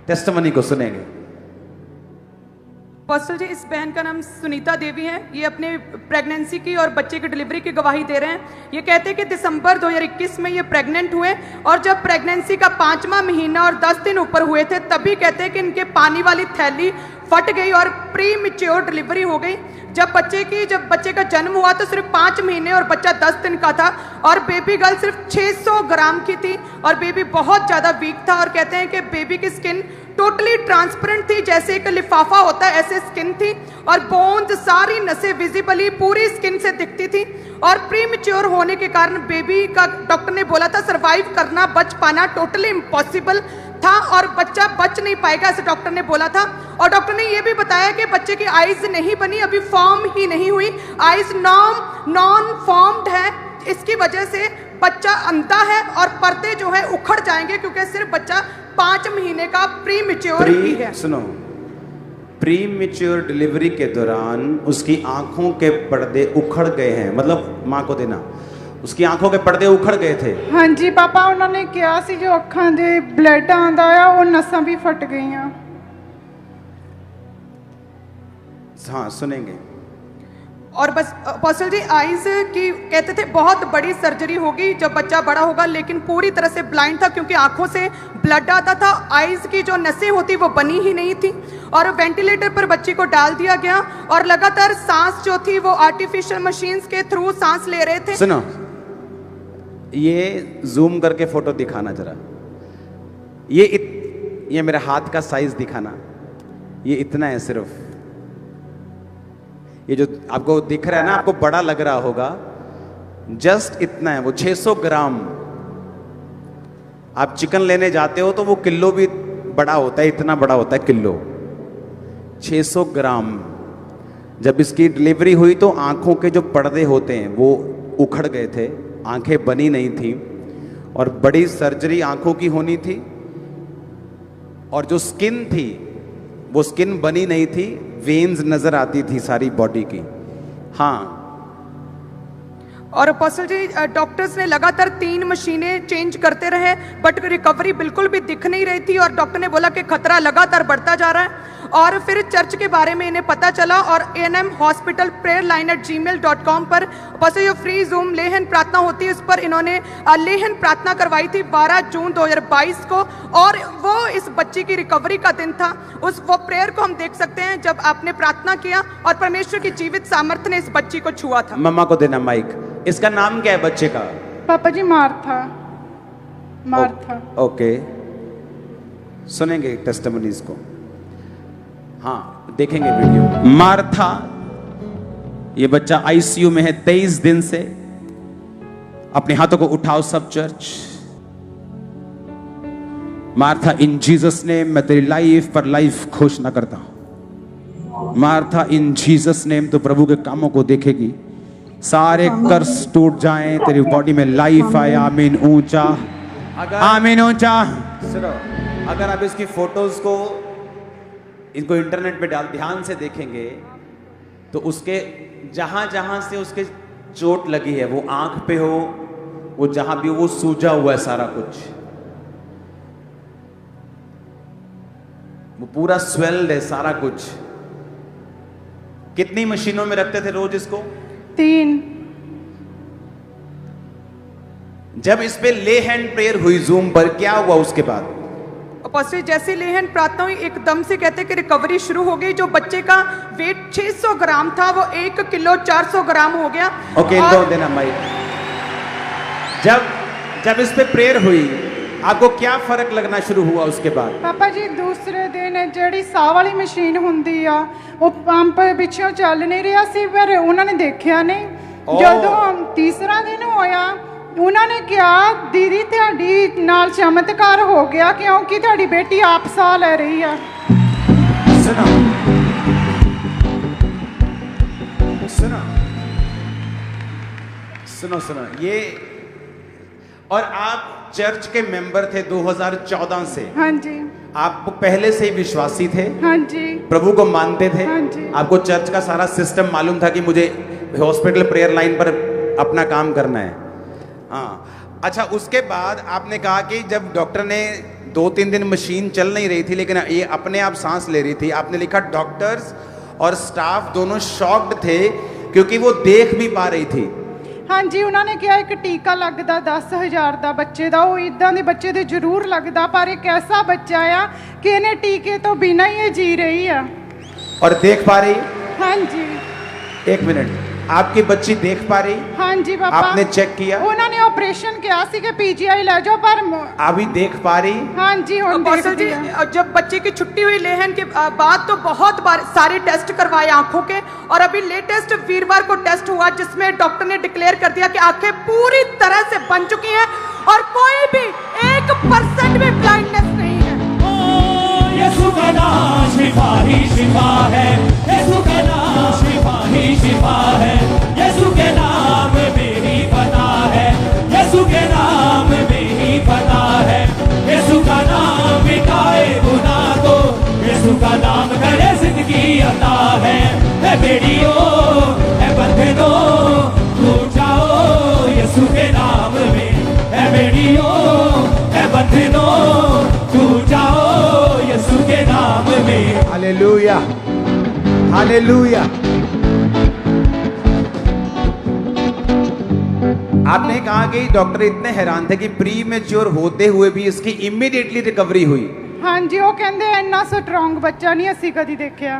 Testimony को सुनेंगे। Apostle जी, इस बहन का नाम सुनीता देवी है। ये अपने प्रेगनेंसी की और बच्चे की डिलीवरी की गवाही दे रहे हैं। ये कहते हैं कि दिसंबर 2021 में ये प्रेग्नेंट हुए और जब प्रेगनेंसी का 5वां महीना और 10 दिन ऊपर हुए थे तभी कहते हैं कि इनके पानी वाली थैली फट गई और प्री मैच्योर डिलीवरी हो गई। जब बच्चे का जन्म हुआ तो सिर्फ 5 महीने और बच्चा 10 दिन का था और बेबी गर्ल सिर्फ 600 ग्राम की थी और बेबी बहुत ज़्यादा वीक था। और कहते हैं कि बेबी की स्किन टोटली ट्रांसपेरेंट थी, जैसे एक लिफाफा होता है ऐसे स्किन थी और बोन्स सारी नसें विजिबली पूरी स्किन से दिखती थी। और प्री मैच्योर होने के कारण बेबी का डॉक्टर ने बोला था सर्वाइव करना, बच पाना टोटली इम्पॉसिबल था और बच्चा बच नहीं पाएगा, ऐसे डॉक्टर ने बोला था। और डॉक्टर ने यह भी बताया कि बच्चे की आईज नहीं बनी, अभी फॉर्म ही नहीं हुई, आईज नॉन फॉर्म्ड है। इसकी वजह से बच्चा अंधा है और पर्दे जो है उखड़ जाएंगे क्योंकि सिर्फ बच्चा 5 महीने का प्री मैच्योर ही है। सुनो, प्री मैच्योर डिलीवरी के दौरान उसकी आंखों के पर्दे उखड़ गए हैं, मतलब मां को देना, उसकी आंखों के पर्दे उखड़ गए थे। हाँ जी पापा, उन्होंने कहा सी जो अखां दे ब्लड आंदा आ वो नसां भी फट गईयां। हाँ सुनेंगे। और बस अपोस्टल जी, आईज की कहते थे बहुत बड़ी सर्जरी होगी जब बच्चा बड़ा होगा, लेकिन पूरी तरह से ब्लाइंड था क्योंकि आंखों से ब्लड आता था, आईज की जो नसें होती वो बनी ही नहीं थी। और वेंटिलेटर पर बच्ची को डाल दिया गया और लगातार सांस जो थी वो आर्टिफिशियल मशीन्स के थ्रू सांस ले रहे थे। सुनो, ये जूम करके फोटो दिखाना जरा, ये मेरा हाथ का साइज दिखाना, ये इतना है सिर्फ, ये जो आपको दिख रहा है ना, आपको बड़ा लग रहा होगा, जस्ट इतना है, वो 600 ग्राम। आप चिकन लेने जाते हो तो वो किलो भी बड़ा होता है, इतना बड़ा होता है किलो, 600 ग्राम। जब इसकी डिलीवरी हुई तो आंखों के जो पर्दे होते हैं वो उखड़ गए थे, आंखें बनी नहीं थी और बड़ी सर्जरी आंखों की होनी थी और जो स्किन थी वो स्किन बनी नहीं थी, वेन्स नजर आती थी सारी बॉडी की। हाँ, और अपोस्टल जी, डॉक्टर्स ने लगातार 3 मशीनें चेंज करते रहे बट रिकवरी बिल्कुल भी दिख नहीं रही थी और डॉक्टर ने बोला कि खतरा लगातार बढ़ता जा रहा है। और फिर चर्च के बारे में इन्हें पता चला और ANM hospital prayer line @gmail.com पर अपोस्टल जो फ्री जूम लेहन प्रार्थना होती है उस पर इन्होंने लेहन प्रार्थना करवाई थी 12 जून 2022 को और वो इस बच्ची की रिकवरी का दिन था। वो प्रेयर को हम देख सकते हैं जब आपने प्रार्थना किया और परमेश्वर की जीवित सामर्थ्य ने इस बच्ची को छुआ था। मम्मा को देना माइक। इसका नाम क्या है बच्चे का? पापा जी मार्था। ओके, सुनेंगे टेस्टिमनीज को। हाँ, देखेंगे वीडियो। मार्था, ये बच्चा ICU में है 23 दिन से। अपने हाथों को उठाओ सब चर्च। मार्था, इन जीसस नेम मैं तेरी लाइफ पर लाइफ घोषणा करता हूं। मार्था, इन जीसस नेम तो प्रभु के कामों को देखेगी, सारे कर्स टूट जाएं, तेरी बॉडी में लाइफ आए। आमीन ऊंचा, आमीन ऊंचा। सुनो, अगर आप इसकी फोटोज को इनको इंटरनेट पे डाल ध्यान से देखेंगे तो उसके जहां जहां से उसके चोट लगी है, वो आंख पे हो, वो जहां भी वो सूजा हुआ है सारा कुछ, वो पूरा स्वेल्ड है सारा कुछ। कितनी मशीनों में रखते थे रोज इसको? 3। जब इस पे ले हैंड प्रेयर हुई जूम पर, क्या हुआ उसके बाद? अपोस्टल जैसे ले हैंड प्रार्थना हुई एकदम से कहते कि रिकवरी शुरू हो गई। जो बच्चे का वेट 600 ग्राम था वो 1 किलो 400 ग्राम हो गया। ओके, इनको देना माइक। जब इस पे प्रेयर हुई आपको क्या फर्क लगना शुरू हुआ उसके बाद? पापा जी दूसरे दिन ਜਿਹੜੀ ਸਾਹ ਵਾਲੀ ਮਸ਼ੀਨ ਹੁੰਦੀ ਆ ਉਹ ਪੰਪ ਪਿੱਛੋਂ ਚੱਲ ਨਹੀਂ ਰਿਹਾ ਸੀ, ਪਰ ਉਹਨਾਂ ਨੇ ਦੇਖਿਆ ਨਹੀਂ। ਜਦੋਂ ਤੀਸਰਾ ਦਿਨ ਹੋਇਆ ਉਹਨਾਂ ਨੇ ਕਿਹਾ ਦੀਦੀ ਤੁਹਾਡੀ ਨਾਲ ਚਮਤਕਾਰ ਹੋ ਗਿਆ ਕਿਉਂਕਿ ਤੁਹਾਡੀ ਬੇਟੀ ਆਪ ਸਾਹ ਲੈ ਰਹੀ ਆ। सुनो ये, और आप चर्च के मेंबर थे 2014 से। हाँ जी। आप पहले से ही विश्वासी थे? हाँ जी। प्रभु को मानते थे? हाँ जी। आपको चर्च का सारा सिस्टम मालूम था कि मुझे हॉस्पिटल प्रेयर लाइन पर अपना काम करना है? हाँ। अच्छा, उसके बाद आपने कहा कि जब डॉक्टर ने 2-3 दिन मशीन चल नहीं रही थी, लेकिन ये अपने आप सांस ले रही थी। आपने लिखा डॉक्टर्स और स्टाफ दोनों शॉक्ड थे क्योंकि वो देख भी पा रही थी। ਹਾਂਜੀ ਉਹਨਾਂ ਨੇ ਕਿਹਾ ਇੱਕ ਟੀਕਾ ਲੱਗਦਾ 10000 ਦਾ ਬੱਚੇ ਦਾ, ਉਹ ਇਦਾਂ ਦੇ ਬੱਚੇ ਦੇ ਜ਼ਰੂਰ ਲੱਗਦਾ, ਪਰ ਇੱਕ ਐਸਾ ਬੱਚਾ ਆ ਕਿ ਇਹਨੇ ਟੀਕੇ ਤੋਂ ਬਿਨਾਂ ਹੀ ਇਹ ਜੀ ਰਹੀ ਆ। और देख पा रही? ਹਾਂਜੀ 1 मिनट, आपकी बच्ची देख पा रही? ਹਾਂਜੀ ਪਾਪਾ आपने चेक किया? ਉਹਨਾਂ ਨੇ ਆਪਰੇਸ਼ਨ ਕਿਹਾ ਸੀ ਕਿ ਪੀਜੀਆਈ ਲੈ ਜਾਓ, ਪਰ अभी देख पा रही? ਹਾਂਜੀ ਹੁਣ अपोस्टल जी, देखती है। जब बच्चे की छुट्टी हुई लेहन के बाद तो बहुत बार सारे टेस्ट करवाए आंखों के, और अभी लेटेस्ट वीरवार को टेस्ट हुआ जिसमें डॉक्टर ने डिक्लेयर कर दिया कि आंखें पूरी तरह से बन चुकी हैं और कोई भी 1% भी ब्लाइंडनेस नहीं है। यीशु का नाम शिफा ही शिफा है, यीशु का नाम शिफा ही शिफा है, यीशु के नाम में ही पता है, यीशु के नाम में ही पता है, यीशु का नाम मिटाए गुनाह को, यीशु का नाम करे जिंदगी अता है बेड़ियों है बंधनों टूट जाओ यीशु के नाम में, है बेड़ियों है बंधनों टूट जाओ यीशु के नाम में। Hallelujah, hallelujah. आपने कहा कि डॉक्टर इतने हैरान थे कि प्री मैच्योर होते हुए भी इसकी इमीडिएटली रिकवरी हुई। ਹਾਂਜੀ ਉਹ ਕਹਿੰਦੇ ਇੰਨਾ ਸਟਰੋਂਗ ਬੱਚਾ ਨਹੀਂ ਅਸੀਂ ਕਦੀ ਦੇਖਿਆ।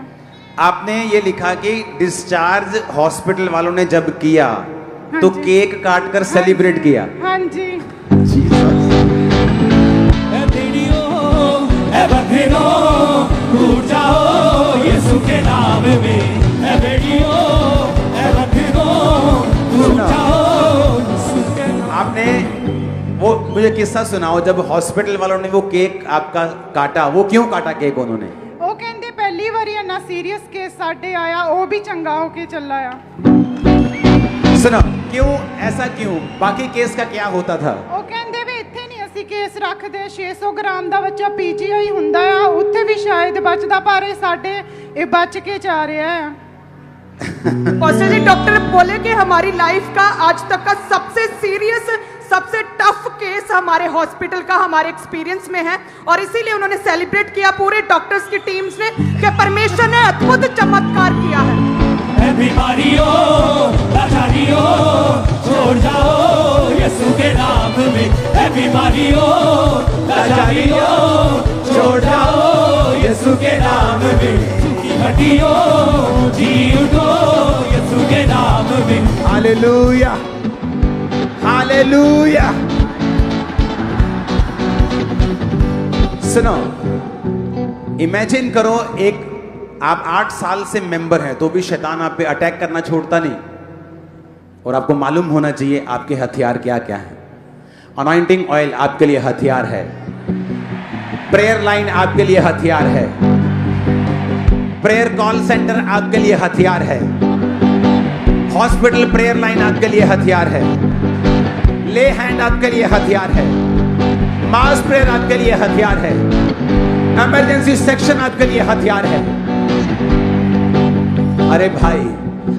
आपने ये लिखा कि डिस्चार्ज हॉस्पिटल वालों ने जब किया तो हाँ जी। केक काट कर सेलिब्रेट किया। ਹਾਂਜੀ है बेड़ियों है बंधनों टूट जाओ यीशु के नाम में, है बेड़ियों है बंधनों टूट जाओ यीशु के नाम। आपने वो मुझे किस्सा सुनाओ, जब हॉस्पिटल वालों ने वो केक आपका काटा, वो क्यों काटा केक उन्होंने? ਉਹ ਕਹਿੰਦੇ ਪਹਿਲੀ ਵਾਰੀ ਇੰਨਾ ਸੀਰੀਅਸ ਕੇਸ ਸਾਡੇ ਆਇਆ, ਉਹ ਵੀ ਚੰਗਾ ਹੋ ਕੇ ਚੱਲਾ ਆ। सुनो, क्यों ऐसा क्यों? बाकी केस का क्या होता था? ਉਹ ਕਹਿੰਦੇ ਵੀ ਇੱਥੇ ਨਹੀਂ ਅਸੀਂ ਕੇਸ ਰੱਖਦੇ, 600 ਗ੍ਰਾਮ ਦਾ ਬੱਚਾ ਪੀਜੀਆਈ ਹੁੰਦਾ ਆ, ਉੱਥੇ ਵੀ ਸ਼ਾਇਦ ਬਚਦਾ, ਪਰ ਇਹ ਸਾਡੇ ਇਹ ਬਚ ਕੇ ਜਾ ਰਿਹਾ ਆ। अपोस्टल जी, डॉक्टर बोले कि हमारी लाइफ का आज तक का सबसे सीरियस, सबसे टफ केस हमारे हॉस्पिटल का हमारे एक्सपीरियंस में है, और इसीलिए उन्होंने सेलिब्रेट किया पूरे डॉक्टर्स की टीम्स ने कि परमेश्वर ने अद्भुत चमत्कार किया है। है बीमारियों लाचारियों छोड़ जाओ यीशु के नाम में, है बीमारियों लाचारियों छोड़ जाओ यीशु के नाम में, झुकी हड्डियों जी उठो यीशु के नाम में। Hallelujah, hallelujah. सुनो, इमेजिन करो, एक आप 8 साल से मेंबर हैं तो भी शैतान आप पे अटैक करना छोड़ता नहीं, और आपको मालूम होना चाहिए आपके हथियार क्या क्या है। अनॉइंटिंग ऑयल आपके लिए हथियार है, प्रेयर लाइन आपके लिए हथियार है, प्रेयर कॉल सेंटर आपके लिए हथियार है, हॉस्पिटल प्रेयर लाइन आपके लिए हथियार है, ले हैंड आपके लिए हथियार है, मास प्रेयर आपके लिए हथियार है, इमरजेंसी सेक्शन आपके लिए हथियार है। अरे भाई,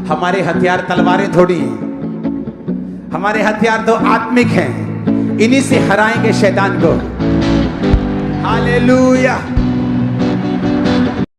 हमारे हथियार तलवारें थोड़ी हैं, हमारे हथियार तो आत्मिक हैं, इन्हीं से हराएंगे शैतान को। हालेलुया।